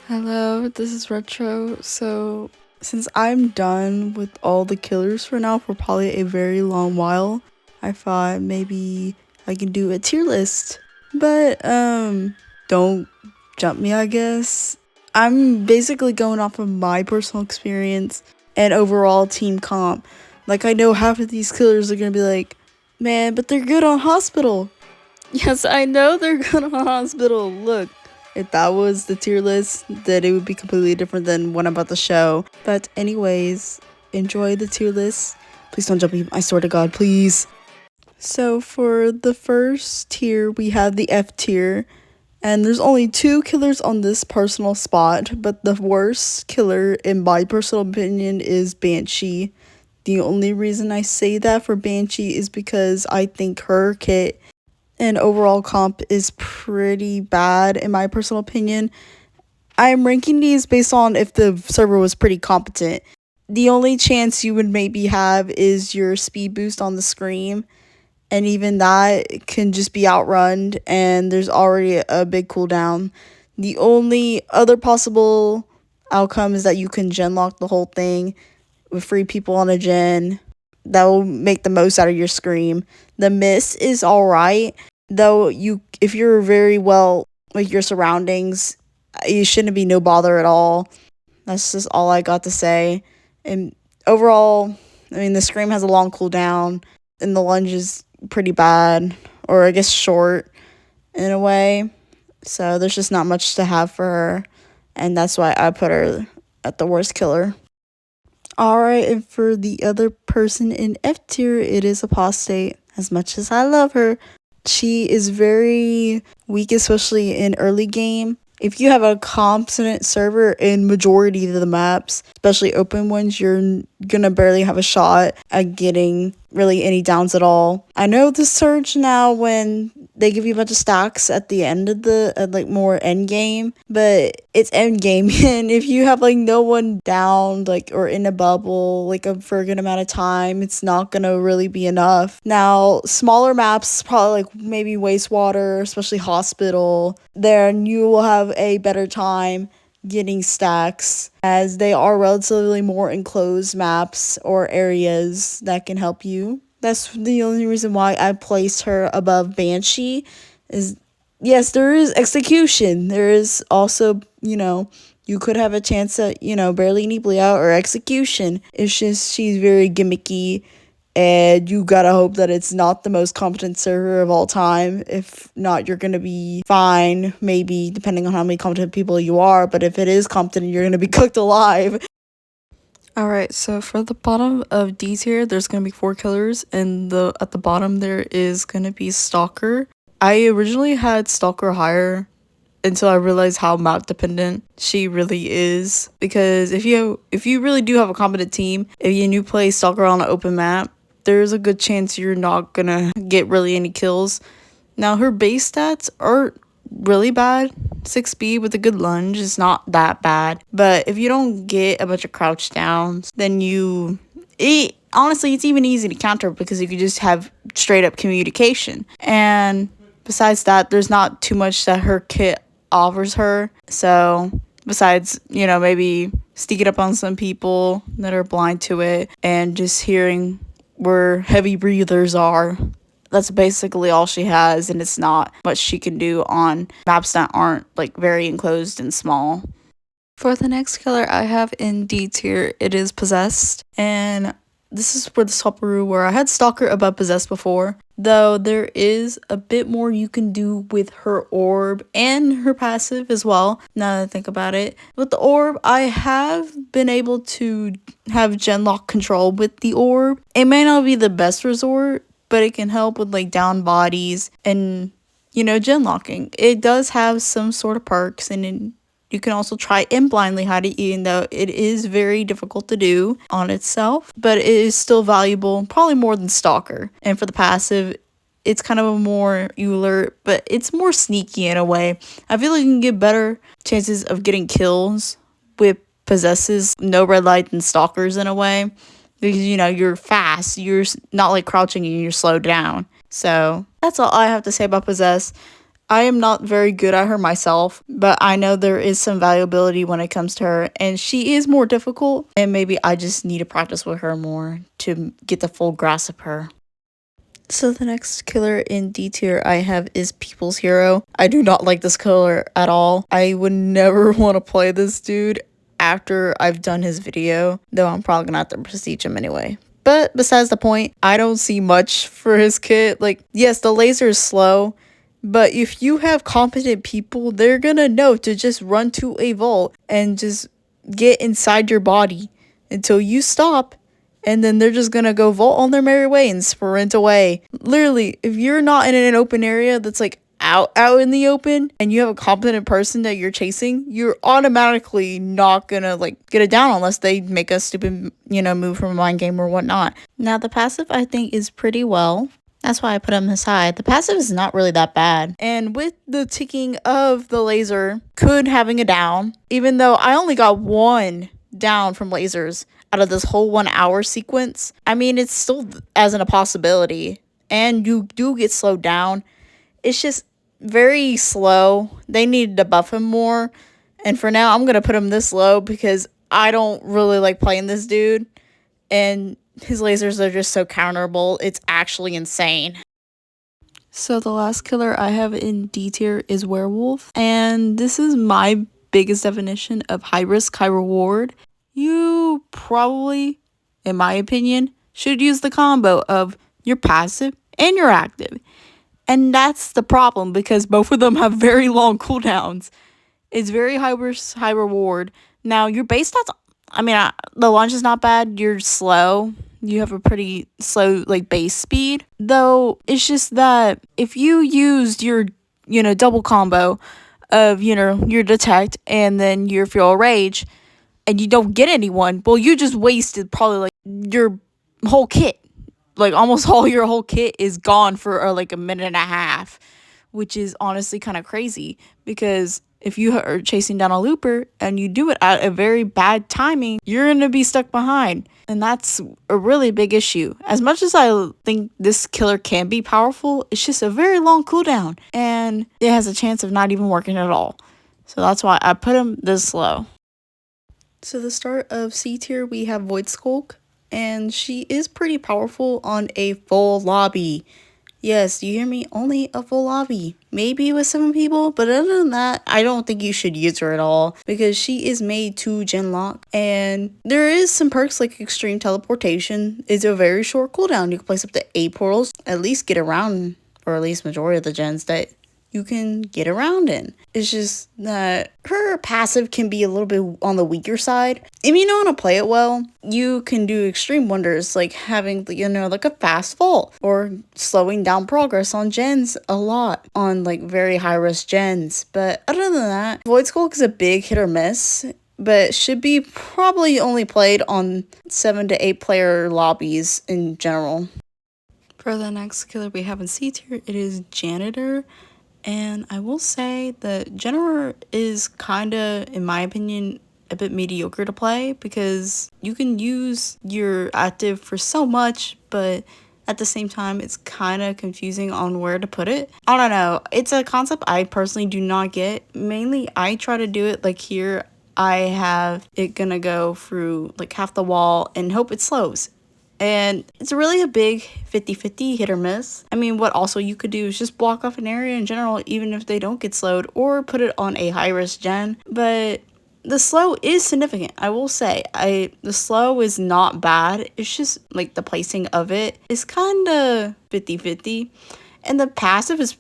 Hello, this is Retro. So, since I'm done with all the killers for now for probably a very long while, I thought maybe I can do a tier list. But, don't jump me, I guess. I'm basically going off of my personal experience and overall team comp. Like, I know half of these killers are gonna be like, man, but they're good on hospital. Yes, I know they're good on hospital. Look, if that was the tier list, then it would be completely different than what I'm about to show. But anyways, enjoy the tier list. Please don't jump me, I swear to God, please. So for the first tier, we have the F tier. And there's only 2 killers on this personal spot, but the worst killer, in my personal opinion, is Banshee. The only reason I say that for Banshee is because I think her kit and overall comp is pretty bad in my personal opinion. I'm ranking these based on if the server was pretty competent. The only chance you would maybe have is your speed boost on the scream, and even that can just be outrun, and there's already a big cooldown. The only other possible outcome is that you can gen lock the whole thing with free people on a gen. That will make the most out of your scream. The miss is alright, though if you're very well with your surroundings, you shouldn't be no bother at all. That's just all I got to say. And overall, I mean, the scream has a long cooldown, and the lunge is pretty bad, or I guess short in a way. So there's just not much to have for her, and that's why I put her at the worst killer. Alright, and for the other person in F tier, it is Apostate. As much as I love her, she is very weak, especially in early game. If you have a competent server in majority of the maps, especially open ones, you're gonna barely have a shot at getting really any downs at all. I know the surge now when they give you a bunch of stacks at the end of the more end game, but it's end game, and if you have no one down or in a bubble for a good amount of time, it's not gonna really be enough. Now smaller maps, probably maybe wastewater, especially hospital, then you will have a better time getting stacks, as they are relatively more enclosed maps or areas that can help you. That's the only reason why I placed her above Banshee. Is yes, there is execution. There is also, you could have a chance at, barely any bleed out or execution. It's just she's very gimmicky, and you gotta hope that it's not the most competent server of all time. If not, you're gonna be fine, maybe, depending on how many competent people you are, but if it is competent, you're gonna be cooked alive. Alright, so for the bottom of D tier, there's gonna be 4 killers, and at the bottom there is gonna be Stalker. I originally had Stalker higher until I realized how map dependent she really is, because if you really do have a competent team, if you play Stalker on an open map, there's a good chance you're not gonna get really any kills. Now her base stats aren't really bad. 6 speed with a good lunge is not that bad, but if you don't get a bunch of crouch downs, then honestly, it's even easy to counter because you can just have straight up communication. And besides that, there's not too much that her kit offers her. So besides, maybe sneaking up on some people that are blind to it and just hearing where heavy breathers are. That's basically all she has, and it's not much she can do on maps that aren't very enclosed and small. For the next killer I have in D tier, it is Possessed, and this is for the Swaparoo where I had Stalker above Possessed before, though there is a bit more you can do with her orb and her passive as well, now that I think about it. With the orb, I have been able to have gen lock control with the orb. It may not be the best resort, but it can help with down bodies and, gen locking. It does have some sort of perks, and you can also try and blindly hide it, even though it is very difficult to do on itself, but it is still valuable, probably more than Stalker. And for the passive, it's kind of a more alert, but it's more sneaky in a way. I feel like you can get better chances of getting kills with Possesses no red light than Stalkers in a way, because you're fast, you're not crouching and you're slowed down. So that's all I have to say about Possess. I am not very good at her myself, but I know there is some valuability when it comes to her, and she is more difficult, and maybe I just need to practice with her more to get the full grasp of her. So the next killer in D tier I have is People's Hero. I do not like this killer at all. I would never want to play this dude after I've done his video, though I'm probably gonna have to prestige him anyway. But besides the point, I don't see much for his kit. Like, yes, the laser is slow, but if you have competent people, they're gonna know to just run to a vault and just get inside your body until you stop, and then they're just gonna go vault on their merry way and sprint away. Literally, if you're not in an open area that's like out in the open and you have a competent person that you're chasing, you're automatically not gonna like get it down unless they make a stupid, move from a mind game or whatnot. Now the passive I think is pretty well. That's why I put him this high. The passive is not really that bad. And with the ticking of the laser, could having a down, even though I only got one down from lasers out of this whole 1 hour sequence, I mean, it's still as in a possibility. And you do get slowed down. It's just very slow. They needed to buff him more. And for now, I'm going to put him this low because I don't really like playing this dude. And his lasers are just so counterable. It's actually insane. So the last killer I have in D tier is Werewolf. And this is my biggest definition of high risk, high reward. You probably, in my opinion, should use the combo of your passive and your active. And that's the problem because both of them have very long cooldowns. It's very high risk, high reward. Now, your base stats, the launch is not bad. You're slow. You have a pretty slow, base speed. Though, it's just that if you used your, double combo of, your detect and then your fuel rage and you don't get anyone, well, you just wasted probably, your whole kit. Almost all your whole kit is gone for, a minute and a half, which is honestly kind of crazy because if you are chasing down a looper and you do it at a very bad timing, you're going to be stuck behind. And that's a really big issue. As much as I think this killer can be powerful, it's just a very long cooldown. And it has a chance of not even working at all. So that's why I put him this low. So the start of C tier, we have Void Skulk. And she is pretty powerful on a full lobby. Yes, you hear me? Only a full lobby. Maybe with 7 people, but other than that, I don't think you should use her at all because she is made to gen lock. And there is some perks like extreme teleportation. It's a very short cooldown. You can place up to 8 portals, at least get around, or at least majority of the gens that you can get around in. It's just that her passive can be a little bit on the weaker side. If you know how to play it well, you can do extreme wonders like having, a fast vault or slowing down progress on gens a lot on very high risk gens. But other than that, Void Skulk is a big hit or miss, but should be probably only played on 7 to 8 player lobbies in general. For the next killer we have in C tier, it is Janitor. And I will say that Janitor is kind of, in my opinion, a bit mediocre to play because you can use your active for so much, but at the same time, it's kind of confusing on where to put it. I don't know. It's a concept I personally do not get. Mainly, I try to do it here. I have it gonna go through half the wall and hope it slows. And it's really a big 50-50 hit or miss. I mean, what also you could do is just block off an area in general, even if they don't get slowed, or put it on a high-risk gen. But the slow is significant, I will say. The slow is not bad. It's just, the placing of it is kind of 50-50. And the passive is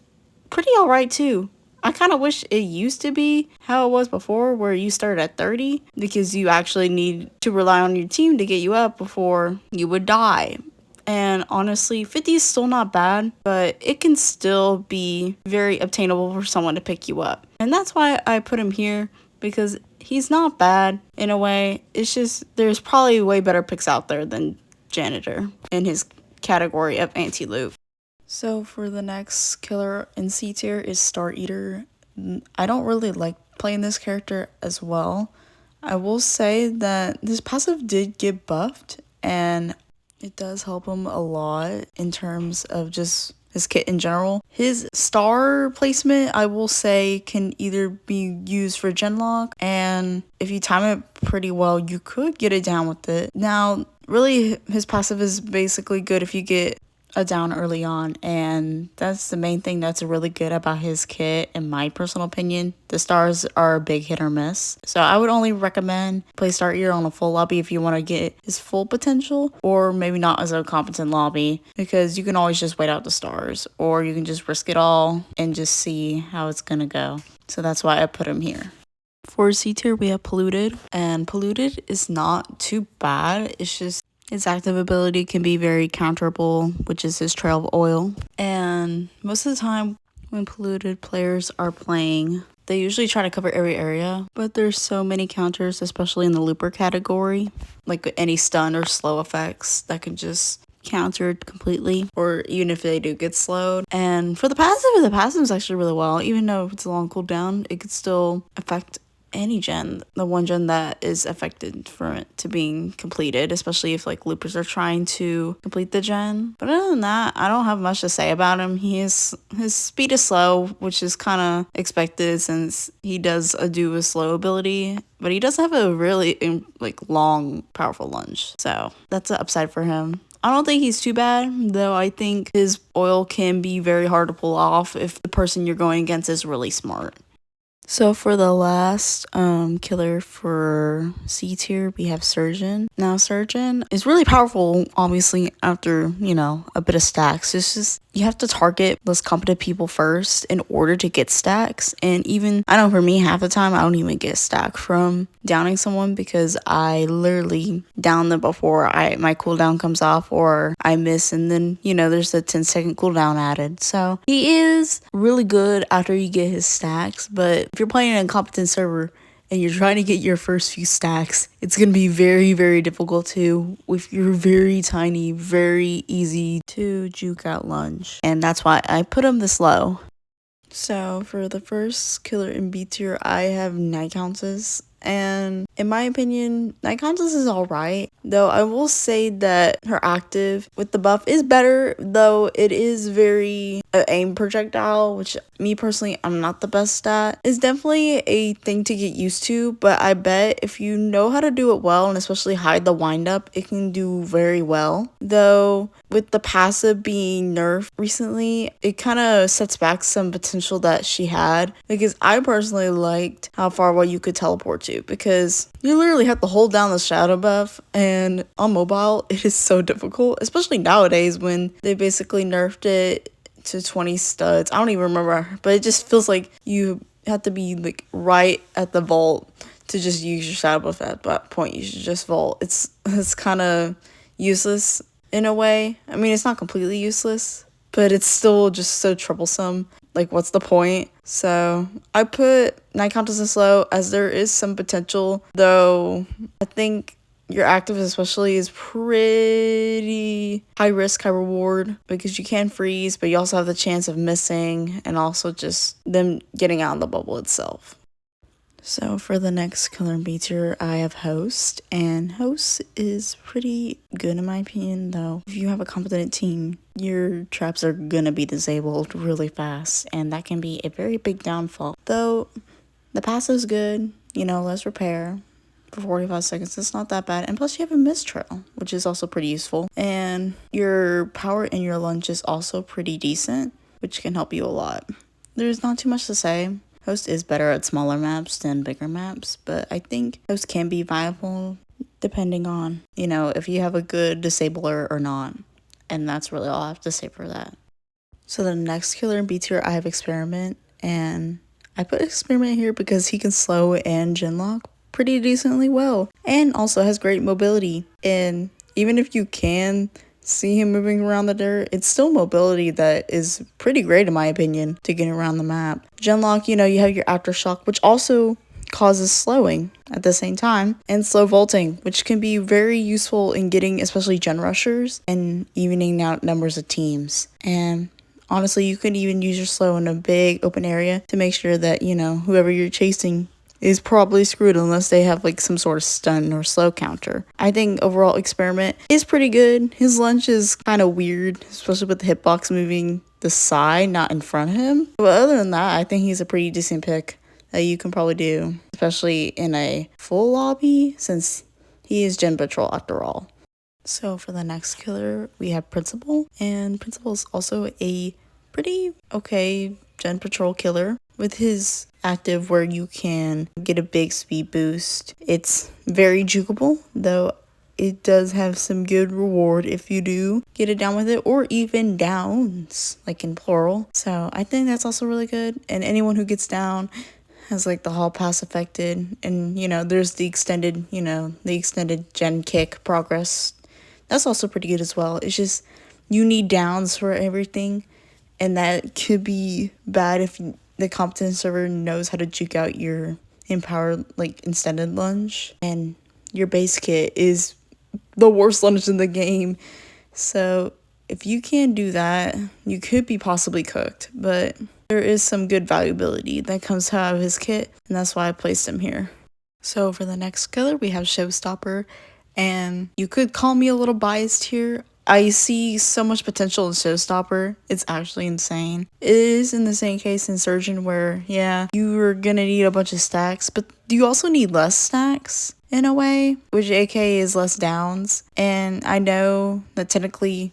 pretty alright, too. I kind of wish it used to be how it was before, where you started at 30 because you actually need to rely on your team to get you up before you would die. And honestly, 50 is still not bad, but it can still be very obtainable for someone to pick you up. And that's why I put him here, because he's not bad in a way. It's just there's probably way better picks out there than Janitor in his category of anti-loot. So for the next killer in C tier is Star Eater. I don't really like playing this character as well. I will say that this passive did get buffed and it does help him a lot in terms of just his kit in general. His star placement, I will say, can either be used for genlock, and if you time it pretty well, you could get it down with it. Now, really, his passive is basically good if you get a down early on, and that's the main thing that's really good about his kit in my personal opinion. The stars are a big hit or miss, so I would only recommend play Start Year on a full lobby if you want to get his full potential, or maybe not as a competent lobby, because you can always just wait out the stars, or you can just risk it all and just see how it's gonna go. So that's why I put him here. For C tier, we have Polluted, and Polluted is not too bad. It's just his active ability can be very counterable, which is his Trail of Oil. And most of the time when Polluted players are playing, they usually try to cover every area, but there's so many counters, especially in the looper category, like any stun or slow effects that can just countered completely, or even if they do get slowed. And for the passive is actually really well. Even though it's a long cooldown, it could still affect any gen, the one gen that is affected from it to being completed, especially if like loopers are trying to complete the gen. But other than that, I don't have much to say about him. His speed is slow, which is kind of expected since he does do a slow ability, but he does have a really long powerful lunge, so that's an upside for him. I don't think he's too bad, though I think his oil can be very hard to pull off if the person you're going against is really smart. So for the last killer for C tier, we have Surgeon. Now Surgeon is really powerful, obviously, after, a bit of stacks. It's just, you have to target those competent people first in order to get stacks. And even, I know for me, half the time, I don't even get stack from downing someone because I literally down them before my cooldown comes off, or I miss, and then, there's a 10-second cooldown added. So he is really good after you get his stacks, but if you're playing in a competent server and you're trying to get your first few stacks, it's going to be very, very difficult too with your very tiny, very easy to juke out lunge. And that's why I put him this low. So for the first killer in B tier, I have Night Countess. And in my opinion, Night Countess is alright, though I will say that her active with the buff is better, though it is very aim projectile, which me personally, I'm not the best at. It's definitely a thing to get used to, but I bet if you know how to do it well, and especially hide the wind up, it can do very well. Though with the passive being nerfed recently, it kind of sets back some potential that she had, because I personally liked how far away you could teleport to, because you literally have to hold down the shadow buff, and on mobile it is so difficult, especially nowadays when they basically nerfed it to 20 studs. I don't even remember, but it just feels like you have to be right at the vault to just use your shadow buff. At that point you should just vault. It's kind of useless in a way. I mean, it's not completely useless, but it's still just so troublesome. What's the point? So I put Night Countess as low, as there is some potential, though I think your active especially is pretty high risk, high reward, because you can freeze, but you also have the chance of missing, and also just them getting out in the bubble itself. So for the next killer in B tier, I have Host, and Host is pretty good in my opinion, though. If you have a competent team, your traps are gonna be disabled really fast, and that can be a very big downfall. Though the passive's good, less repair for 45 seconds, it's not that bad, and plus you have a mistrail, which is also pretty useful, and your power in your lunge is also pretty decent, which can help you a lot. There's not too much to say. Host is better at smaller maps than bigger maps, but I think Host can be viable depending on, if you have a good disabler or not. And that's really all I have to say for that. So the next killer in B tier, I have Experiment, and I put Experiment here because he can slow and genlock pretty decently well, and also has great mobility. And even if you can see him moving around the dirt, it's still mobility that is pretty great in my opinion to get around the map. Genlock, you have your aftershock, which also causes slowing at the same time, and slow vaulting, which can be very useful in getting especially gen rushers and evening out numbers of teams. And honestly, you could even use your slow in a big open area to make sure that whoever you're chasing is probably screwed unless they have some sort of stun or slow counter. I think overall Experiment is pretty good. His lunge is kind of weird, especially with the hitbox moving the side, not in front of him. But other than that, I think he's a pretty decent pick that you can probably do, especially in a full lobby, since he is Gen Patrol after all. So for the next killer, we have Principal, and Principal is also a pretty okay Gen Patrol killer with his active where you can get a big speed boost. It's very jukeable, though it does have some good reward if you do get it down with it, or even downs, like in plural. So I think that's also really good, and anyone who gets down has like the hall pass affected, and there's the extended gen kick progress. That's also pretty good as well. It's just you need downs for everything, and that could be bad if the competent server knows how to juke out your empowered extended lunge, and your base kit is the worst lunge in the game. So if you can't do that, you could be possibly cooked, but there is some good valuability that comes out of his kit, and that's why I placed him here. So for the next killer, we have Showstopper, and you could call me a little biased here. I see so much potential in Showstopper. It's actually insane. It is in the same case in Surgeon where, yeah, you are gonna need a bunch of stacks, but you also need less stacks in a way, which AK is less downs. And I know that technically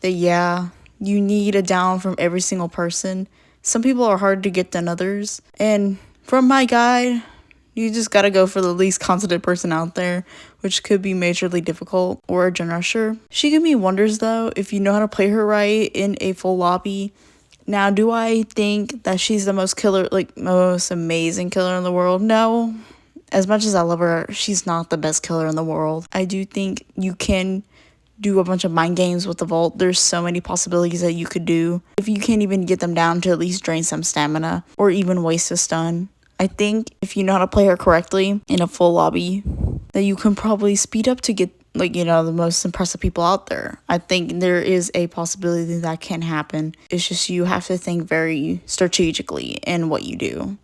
that, yeah, you need a down from every single person. Some people are harder to get than others. And from my guide, you just gotta go for the least competent person out there, which could be majorly difficult, or a gen rusher. She can be wonders though if you know how to play her right in a full lobby. Now, do I think that she's the most most amazing killer in the world? No. As much as I love her, she's not the best killer in the world. I do think you can do a bunch of mind games with the vault. There's so many possibilities that you could do. If you can't even get them down to at least drain some stamina, or even waste a stun, I think if you know how to play her correctly in a full lobby, that you can probably speed up to get the most impressive people out there. I think there is a possibility that can happen. It's just you have to think very strategically in what you do.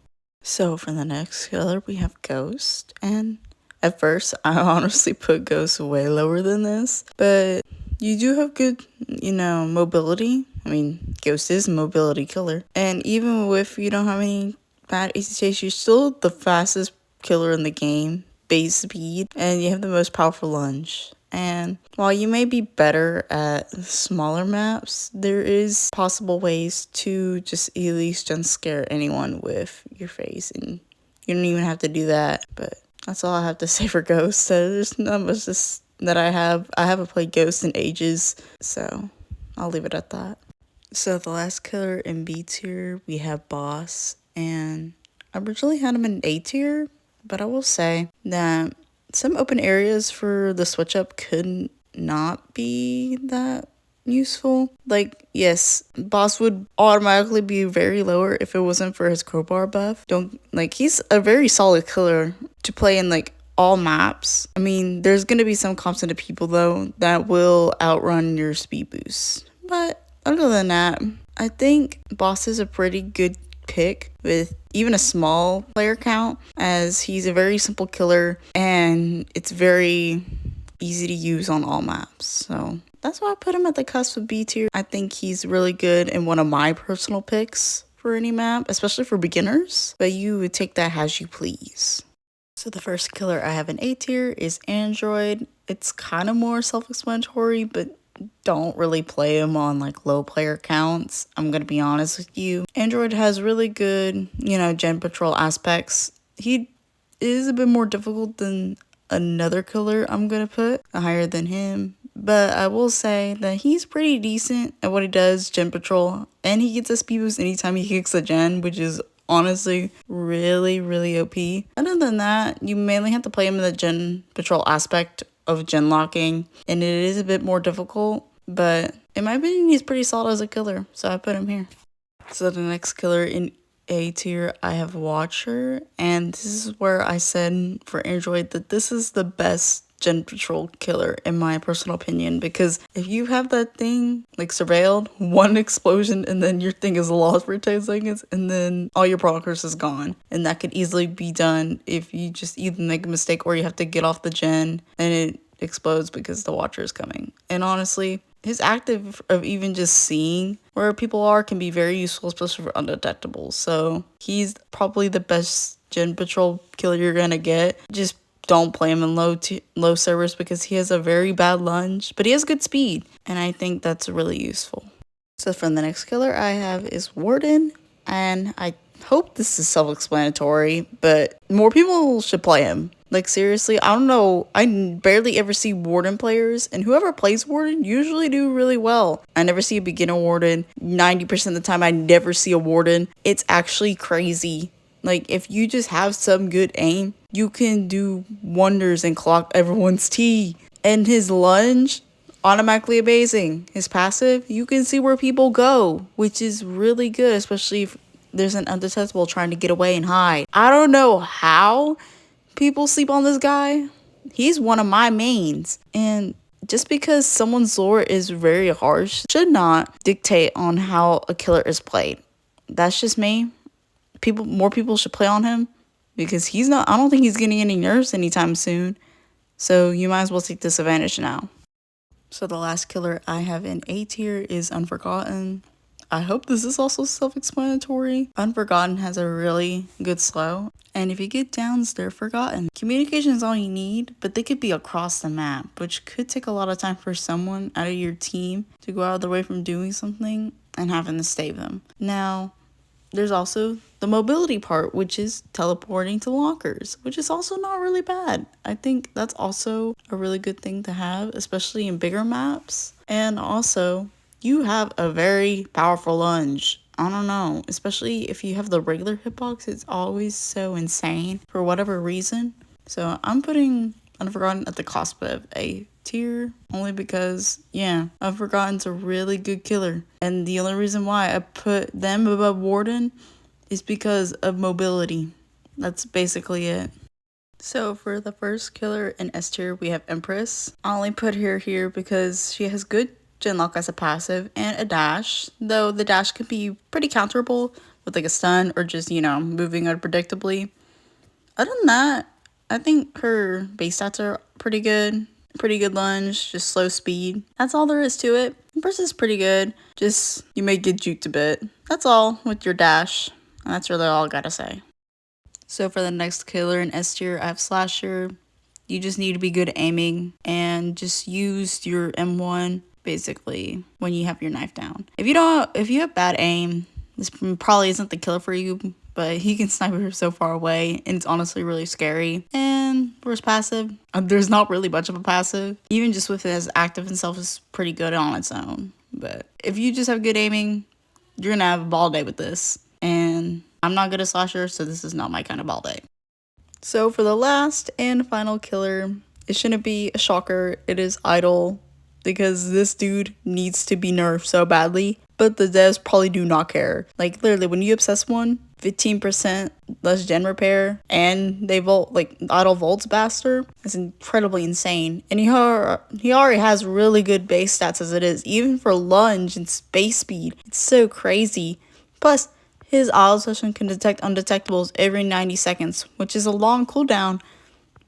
So for the next killer, we have Ghost, and at first I honestly put Ghost way lower than this, but you do have good, mobility. I mean, Ghost is a mobility killer, and even if you don't have any bad ACTs, you're still the fastest killer in the game, base speed, and you have the most powerful lunge. And while you may be better at smaller maps, there is possible ways to just at least jump scare anyone with your face, and you don't even have to do that. But that's all I have to say for Ghost. So there's not much that I haven't played Ghost in ages, so I'll leave it at that. So the last killer in B tier, we have Boss, and I originally had him in A tier, but I will say that some open areas for the switch up could not be that useful. Yes, Boss would automatically be very lower if it wasn't for his crowbar buff. He's a very solid killer to play in all maps. I mean, there's gonna be some competent people though that will outrun your speed boost, but other than that, I think Boss is a pretty good pick with even a small player count, as he's a very simple killer and it's very easy to use on all maps. So that's why I put him at the cusp of B tier. I think he's really good and one of my personal picks for any map, especially for beginners, but you would take that as you please. So the first killer I have in A tier is Android. It's kind of more self-explanatory, but don't really play him on low player counts. I'm gonna be honest with you. Android has really good, gen patrol aspects. He is a bit more difficult than another killer I'm gonna put higher than him, but I will say that he's pretty decent at what he does, gen patrol, and he gets a speed boost anytime he kicks a gen, which is honestly really, really OP. Other than that, you mainly have to play him in the gen patrol aspect of gen locking, and it is a bit more difficult, but in my opinion, he's pretty solid as a killer, so I put him here. So the next killer in A tier, I have Watcher, and this is where I said for Android that this is the best gen patrol killer in my personal opinion, because if you have that thing surveilled, one explosion and then your thing is lost for 10 seconds and then all your progress is gone, and that could easily be done if you just either make a mistake or you have to get off the gen and it explodes because the Watcher is coming. And honestly, his active of even just seeing where people are can be very useful, especially for undetectables. So he's probably the best gen patrol killer you're gonna get. Just don't play him in low servers because he has a very bad lunge, but he has good speed, and I think that's really useful. So for the next killer I have is Warden, and I hope this is self-explanatory, but more people should play him. Like, seriously, I don't know, I barely ever see Warden players, and whoever plays Warden usually do really well. I never see a beginner Warden. 90% of the time I never see a Warden. It's actually crazy. Like, if you just have some good aim, you can do wonders and clock everyone's T. And his lunge, automatically amazing. His passive, you can see where people go, which is really good, especially if there's an undetectable trying to get away and hide. I don't know how people sleep on this guy. He's one of my mains. And just because someone's lore is very harsh should not dictate on how a killer is played. That's just me. More people should play on him because I don't think he's getting any nerfs anytime soon. So you might as well take this advantage now. So the last killer I have in A tier is Unforgotten. I hope this is also self-explanatory. Unforgotten has a really good slow, and if you get downs, they're forgotten. Communication is all you need, but they could be across the map, which could take a lot of time for someone out of your team to go out of their way from doing something and having to save them. Now, there's also the mobility part, which is teleporting to lockers, which is also not really bad. I think that's also a really good thing to have, especially in bigger maps. And also, you have a very powerful lunge. I don't know, especially if you have the regular hitbox, it's always so insane for whatever reason. So I'm putting Unforgotten at the cusp of A tier, only because, yeah, Unforgotten's a really good killer. And the only reason why I put them above Warden is because of mobility. That's basically it. So for the first killer in S tier, we have Empress. I only put her here because she has good Genlock as a passive and a dash, though the dash can be pretty counterable with like a stun or just, moving unpredictably. Other than that, I think her base stats are pretty good. Pretty good lunge, just slow speed. That's all there is to it. Empress is pretty good, just you may get juked a bit. That's all with your dash, and that's really all I gotta say. So for the next killer in S tier, I have Slasher. You just need to be good at aiming and just use your M1 basically when you have your knife down. If you have bad aim, this probably isn't the killer for you, but he can snipe her so far away, and it's honestly really scary. And for his passive, there's not really much of a passive. Even just with it as active itself is pretty good on its own. But if you just have good aiming, you're gonna have a ball day with this. And I'm not good at Slasher, so this is not my kind of ball day. So for the last and final killer, it shouldn't be a shocker, it is Idol, because this dude needs to be nerfed so badly, but the devs probably do not care. Like, literally, when you obsess one, 15% less gen repair, and they volt, like, Idol volts faster, it's incredibly insane. And he already has really good base stats as it is, even for lunge and space speed. It's so crazy. Plus, his idle session can detect undetectables every 90 seconds, which is a long cooldown,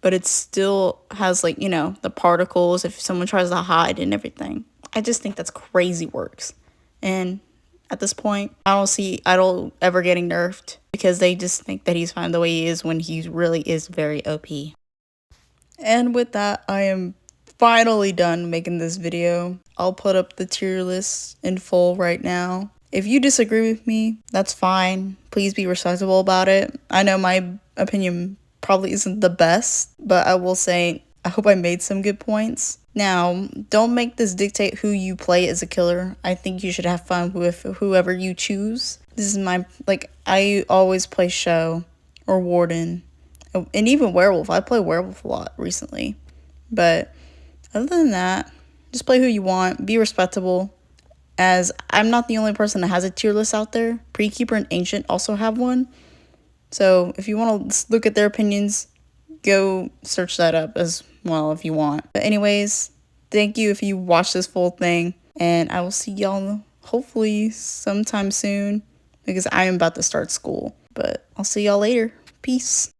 but it still has, like, the particles if someone tries to hide and everything. I just think that's crazy works. And at this point, I don't see Idol ever getting nerfed because they just think that he's fine the way he is when he really is very OP. And with that, I am finally done making this video. I'll put up the tier list in full right now. If you disagree with me, that's fine. Please be respectable about it. I know my opinion probably isn't the best, but I will say I hope I made some good points. Now, don't make this dictate who you play as a killer. I think you should have fun with whoever you choose. This is I always play Show or Warden, and even Werewolf. I play Werewolf a lot recently. But other than that, just play who you want. Be respectable, as I'm not the only person that has a tier list out there. Prekeeper and Ancient also have one. So if you want to look at their opinions, go search that up as well if you want. But anyways, thank you if you watched this full thing, and I will see y'all hopefully sometime soon because I am about to start school. But I'll see y'all later. Peace.